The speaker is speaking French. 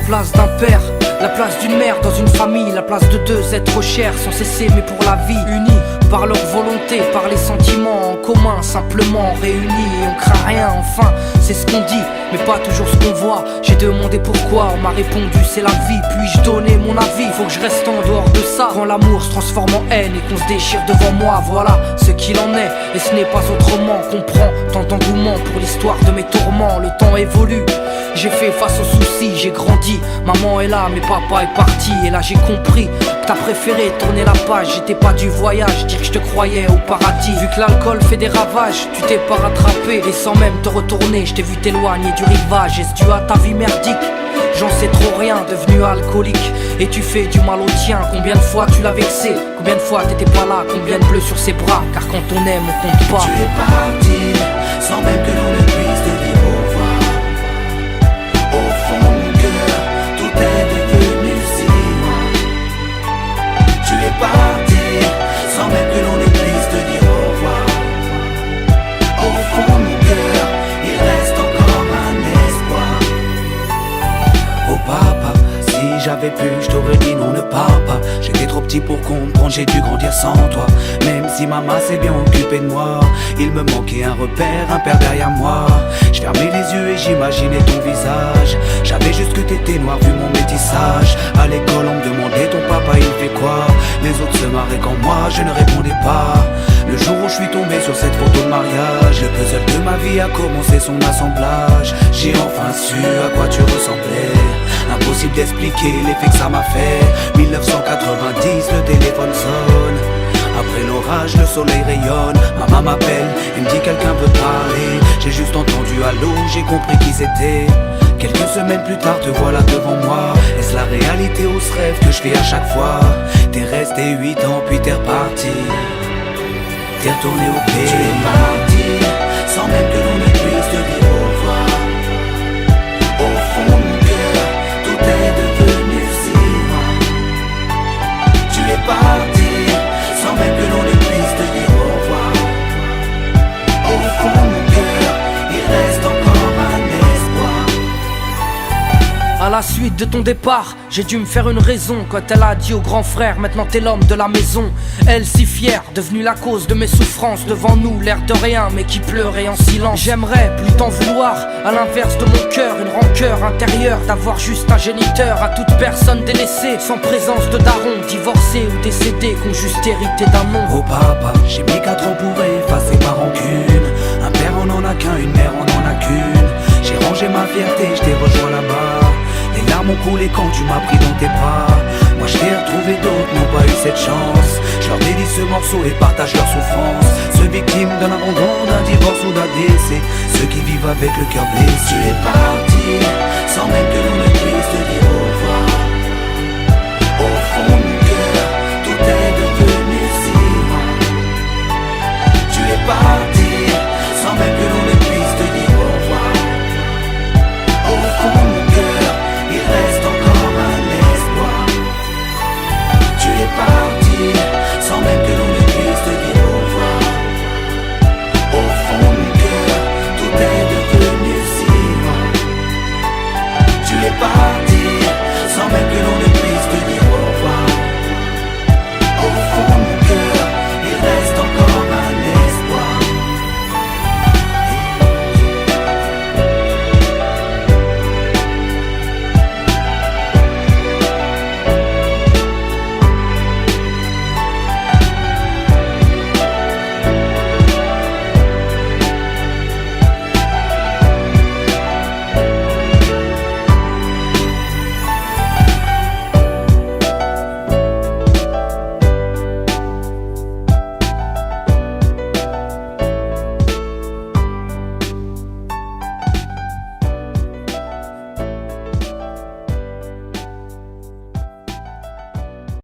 place d'un père, la place d'une mère dans une famille, la place de deux êtres chers, sans cesser mais pour la vie, unis par leur volonté, par les sentiments en commun, simplement réunis et on craint rien. Enfin, c'est ce qu'on dit, mais pas toujours ce qu'on voit. J'ai demandé pourquoi, on m'a répondu c'est la vie. Puis-je donner mon avis? Faut que je reste en dehors de ça. Quand l'amour se transforme en haine et qu'on se déchire devant moi, voilà ce qu'il en est. Et ce n'est pas autrement. Comprends tant d'engouement pour l'histoire de mes tourments. Le temps évolue, j'ai fait face aux soucis, j'ai grandi. Maman est là, mais papa est parti. Et là j'ai compris que t'as préféré tourner la page. J'étais pas du voyage, dire que je te croyais au paradis. Vu que l'alcool fait des ravages, tu t'es pas rattrapé. Et sans même te retourner, je t'ai vu t'éloigner du rivage. Est-ce dû à ta vie merdique? J'en sais trop rien, devenu alcoolique. Et tu fais du mal au tien. Combien de fois tu l'as vexé? Combien de fois t'étais pas là? Combien de bleus sur ses bras? Car quand on aime, on compte pas. Tu es parti, sans même que l'on ne puisse te dire au revoir. Au fond de mon cœur, tout est devenu si loin. Tu es parti, sans même que l'on ne puisse te dire au revoir. Au fond de mon cœur, il reste encore un espoir. Oh papa, si j'avais pu, je t'aurais dit non, ne pars pas. J'étais trop petit pour comprendre, j'ai dû grandir sans toi. Même si maman s'est bien occupée de moi, il me manquait un repère, un père derrière moi. Je fermais les yeux et j'imaginais ton visage. J'avais juste que t'étais noir vu mon métissage. À l'école on me demandait ton papa il fait quoi. Les autres se marraient quand moi je ne répondais pas. Le jour où je suis tombé sur cette photo de mariage, le puzzle de ma vie a commencé son assemblage. J'ai enfin su à quoi tu ressemblais. Impossible d'expliquer l'effet que ça m'a fait. 1990, le téléphone sonne. Après l'orage, le soleil rayonne. Maman m'appelle et me dit quelqu'un veut parler. J'ai juste entendu allô, j'ai compris qui c'était. Quelques semaines plus tard, te voilà devant moi. Est-ce la réalité ou ce rêve que je fais à chaque fois? T'es resté 8 ans puis t'es reparti. T'es retourné au pays. Tu es parti, sans même que l'on ne puisse te dire au revoir. Au fond de mon cœur, tout est devenu si loin. Tu es parti, sans même que l'on ne puisse te dire au revoir. Au fond de mon cœur, il reste encore un espoir. À la suite de ton départ, j'ai dû me faire une raison. Quand elle a dit au grand frère, maintenant t'es l'homme de la maison. Elle si fière, devenue la cause de mes souffrances. Devant nous, l'air de rien, mais qui pleurait en silence. J'aimerais plus t'en vouloir, à l'inverse de mon cœur. Une rancœur intérieure, d'avoir juste un géniteur. À toute personne délaissée, sans présence de daron. Divorcé ou décédé, qu'on juste hérité d'un nom. Oh papa, j'ai mis 4 ans pour effacer ma rancune. Un père on en a qu'un, une mère on en a qu'une. J'ai rangé ma fierté, je t'ai rejoint là-bas. Les larmes ont coulé quand tu m'as pris dans tes bras. Moi je t'ai retrouvé, d'autres n'ont pas eu cette chance. Je leur dédie ce morceau et partage leur souffrance. Ceux victimes d'un abandon, d'un divorce ou d'un décès. Ceux qui vivent avec le cœur blessé. Tu es parti, sans même que l'on ne puisse te dire